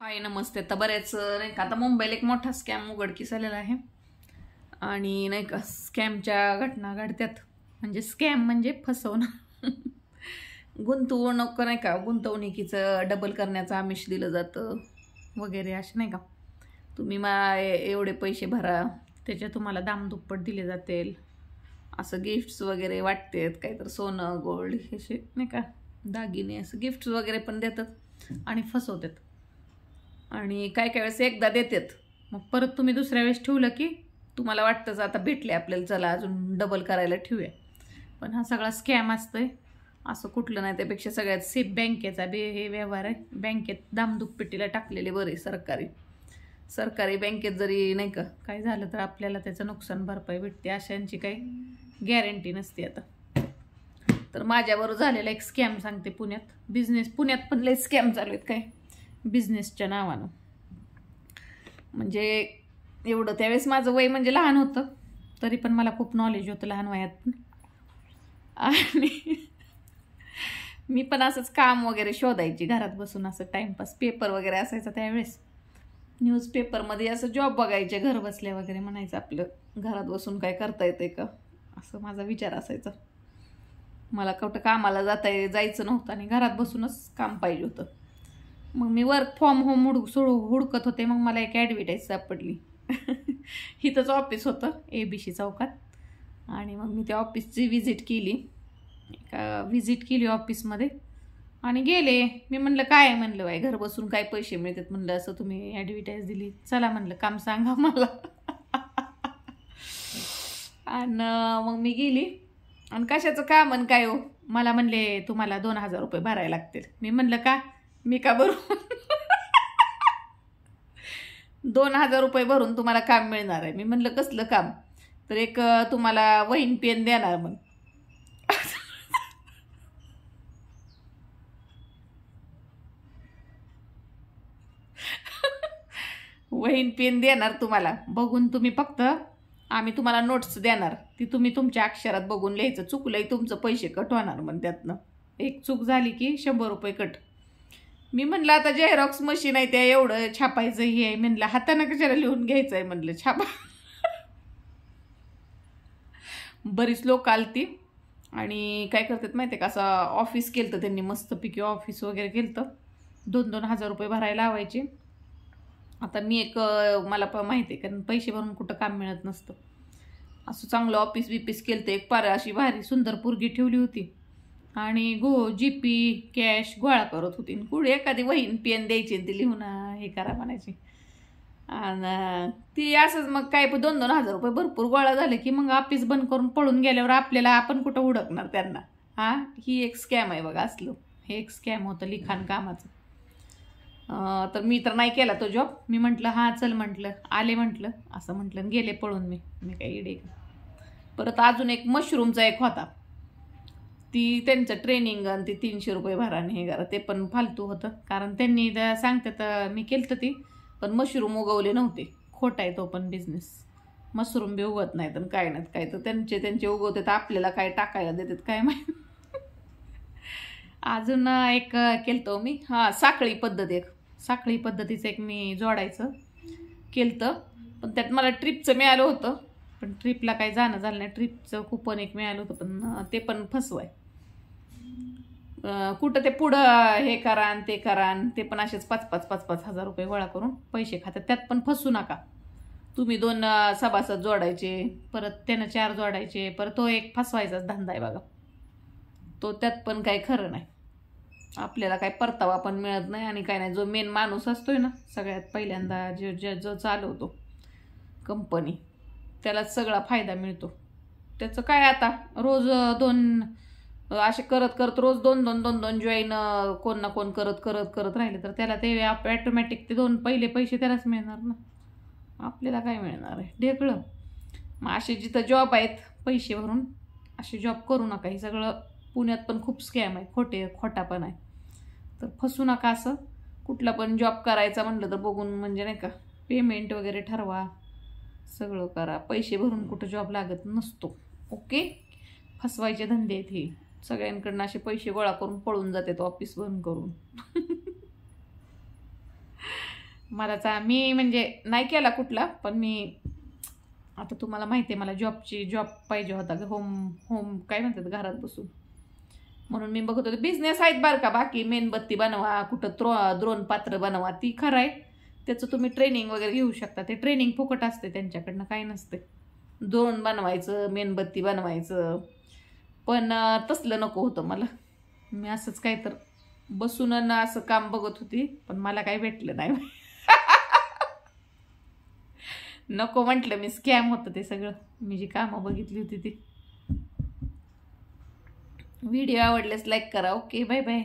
हाय नमस्ते. तर बरेच नाही का आता मुंबईला एक मोठा स्कॅम उघडकीस आलेला आहे आणि नाही का स्कॅमच्या घटना घडतात. म्हणजे स्कॅम म्हणजे फसवणं. गुंतवणूक नाही का गुंतवणुकीचं डबल करण्याचं आमिष दिलं जातं वगैरे असे नाही का. तुम्ही एवढे पैसे भरा त्याच्या तुम्हाला दामदुप्पट दिले जातील असं गिफ्ट्स वगैरे वाटतात. काहीतरी सोनं गोल्ड हे नाही का दागिने असं गिफ्ट्स वगैरे पण देतात आणि फसवतात. आणि काय काय वेळेस एकदा देतात मग परत तुम्ही दुसऱ्या वेळेस ठेवलं की तुम्हाला वाटतंच आता भेटले आपल्याला चला अजून डबल करायला ठेवूया. पण हा सगळा स्कॅम असतोय. असं कुठलं नाही. त्यापेक्षा सगळ्यात सेफ बँकेचा हे व्यवहार आहे. बँकेत दामदुप्पटीला टाकलेले बरे. सरकारी बँकेत जरी नाही का काय झालं तर आपल्याला त्याचं नुकसान भरपाई भेटते. अशांची काही गॅरंटी नसते. आता तर माझ्याबरोबर झालेला एक स्कॅम सांगते. पुण्यात पण लय स्कॅम चालू आहेत काय बिझनेसच्या नावानं. म्हणजे एवढं त्यावेळेस माझं वय म्हणजे लहान होतं तरी पण मला खूप नॉलेज होतं लहान वयात. आणि मी पण असंच काम वगैरे शोधायची घरात बसून असं टाइमपास. पेपर वगैरे असायचा त्यावेळेस न्यूजपेपरमध्ये असं जॉब बघायचे घर बसल्या वगैरे. म्हणायचं आपलं घरात बसून काय करता येते का असं माझा विचार असायचा. मला कुठं कामाला जायचं नव्हतं आणि घरात बसूनच काम पाहिजे होतं. मग मी वर्क फ्रॉम होम हुडकत होते. मग मला एक ॲडव्हर्टाईज सापडली. इथंच ऑफिस होतं ABC चौकात. आणि मग मी त्या ऑफिसची व्हिजिट केली ऑफिसमध्ये आणि गेले. मी म्हणलं काय म्हणलं बाय घर बसून काय पैसे मिळतात म्हणलं. असं तुम्ही ॲडव्हर्टाईज दिली चला म्हणलं काम सांगा मला. आणि मग मी गेली आणि कशाचं काम आणि काय हो मला म्हणले तुम्हाला 2000 रुपये भरायला लागतील. मी म्हणलं का मी का भरू. 2000 रुपये भरून तुम्हाला काम मिळणार आहे. मी म्हणलं कसलं काम. तर एक तुम्हाला वहीन पेन देणार. मग वहीन पेन देणार तुम्हाला बघून तुम्ही फक्त आम्ही तुम्हाला नोट्स देणार ती तुम्ही तुमच्या अक्षरात बघून लिहायचं. चुकलंही तुमचं पैसे कट होणार. मग त्यातनं एक चूक झाली की 100 रुपये कट. मी म्हणलं आता जेरॉक्स मशीन आहे त्या एवढं छापायचं हे आहे. म्हणलं हातानं कशाला लिहून घ्यायचं आहे म्हणलं छापा. बरीच लोक आलती आणि काय करतात माहिती आहे का असं ऑफिस केलं त्यांनी मस्तपैकी ऑफिस वगैरे केलं. 2-2 हजार रुपये भरायला लावायचे. आता मी एक मला माहिती आहे कारण पैसे भरून कुठं काम मिळत नसतं. असं चांगलं ऑफिस केलं. एक पार अशी भारी सुंदर पोरगी ठेवली होती आणि जीपी कॅश गोळा करत होती. कुठे एखादी वहीन पेन द्यायची ती लिहून हे करा म्हणायची. आणि ती असंच मग काय 2-2 हजार रुपये भरपूर गोळा झाले की मग ऑफिस बंद करून पळून गेल्यावर आपल्याला आपण कुठं हुडकणार त्यांना. ही एक स्कॅम आहे बघा असलं. हे एक स्कॅम होतं लिखाण कामाचं. तर मी तर नाही केला तो जॉब. मी म्हटलं चल म्हटलं आले म्हटलं असं म्हटलं गेले पळून. मी काही इडे. परत अजून एक मशरूमचा एक होता. ती त्यांचं ट्रेनिंग आणि ती 300 रुपये भरा आणि हे करा. ते पण फालतू होतं कारण त्यांनी सांगतात मी केलं तर ती पण मशरूम उगवले नव्हते. खोटा आहे तो पण बिझनेस. मशरूम बी उगवत नाहीत आणि काय नाहीत काय तर त्यांचे उगवतात आपल्याला काय टाकायला देतात काय माहिती. अजून एक केलं मी साखळी पद्धतीचं एक मी जोडायचं केलं. पण त्यात मला ट्रिपचं मिळालं होतं पण ट्रिपला काही जाणं झालं नाही. ट्रिपचं कुपन एक मिळालं होतं पण ते पण फसवाय. कुठं ते पुढं हे करा आणि ते करा आणि ते पण असेच 5-5 हजार रुपये गोळा करून पैसे खातात. त्यात पण फसू नका. तुम्ही 2 सभासद जोडायचे परत त्यानं 4 जोडायचे परत तो एक फसवायचाच धंदा आहे बघा तो. त्यात पण काही खरं नाही. आपल्याला काही परतावा पण मिळत नाही आणि काय नाही. जो मेन माणूस असतोय ना सगळ्यात पहिल्यांदा जो चालवतो कंपनी त्यालाच सगळा फायदा मिळतो. त्याचं काय आता रोज 2 असे करत रोज 2 जॉईन कोण ना कोण करत राहिले तर त्याला ते ॲटोमॅटिक ते 2 पहिले पैसे त्यालाच मिळणार ना. आपल्याला काय मिळणार आहे ढेकळं. मग असे जिथं जॉब आहेत पैसे भरून असे जॉब करू नका. हे सगळं पुण्यात पण खूप स्कॅम आहे. खोटा पण आहे. तर फसू नका. असं कुठला पण जॉब करायचा म्हटलं तर बघून म्हणजे नाही का पेमेंट वगैरे ठरवा. सगळं करा. पैसे भरून कुठं जॉब लागत नसतो. ओके. फसवायचे धंदे आहेत हे. सगळ्यांकडनं असे पैसे गोळा करून पळून जातात ऑफिस बंद करून. मला मी म्हणजे नाही केला कुठला, पण मी आता तुम्हाला माहिती आहे मला जॉब पाहिजे होता, होम होम काय म्हणतात घरात बसून, म्हणून मी बघत होते. बिझनेस आहेत बरं का, बाकी मेणबत्ती बनवा, कुठं द्रोण पात्र बनवा, ती खरं आहे. त्याचं तुम्ही ट्रेनिंग वगैरे घेऊ शकता, ते ट्रेनिंग फुकट असते त्यांच्याकडनं, काही नसते. द्रोण बनवायचं, मेणबत्ती बनवायचं, पण तसलं नको होतं मला. मी असंच काय तर बसून असं काम बघत होती, पण मला काही भेटलं नाही. नको म्हटलं मी, स्कॅम होतं ते सगळं, मी जी कामं बघितली होती ती. व्हिडिओ आवडल्यास लाईक करा. Okay, bye bye.